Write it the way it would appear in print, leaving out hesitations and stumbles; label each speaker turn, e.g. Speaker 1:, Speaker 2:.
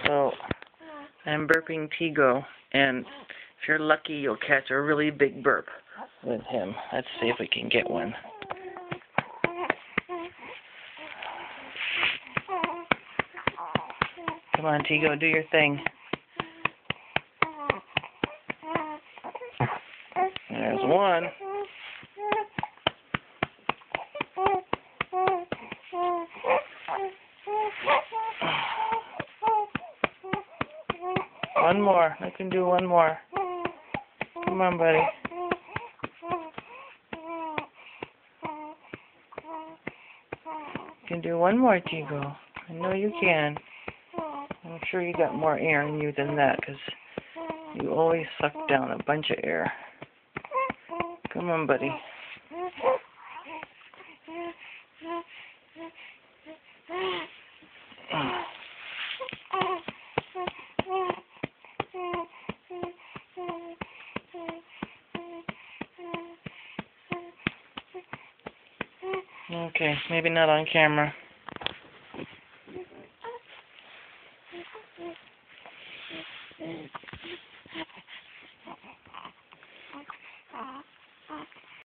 Speaker 1: So, I'm burping Tego, and if you're lucky, you'll catch a really big burp with him. Let's see if we can get one. Come on, Tego, do your thing. There's one. One more. I can do one more. Come on, buddy. You can do one more, Tego. I know you can. I'm sure you got more air in you than that, because you always suck down a bunch of air. Come on, buddy. Okay, maybe not on camera.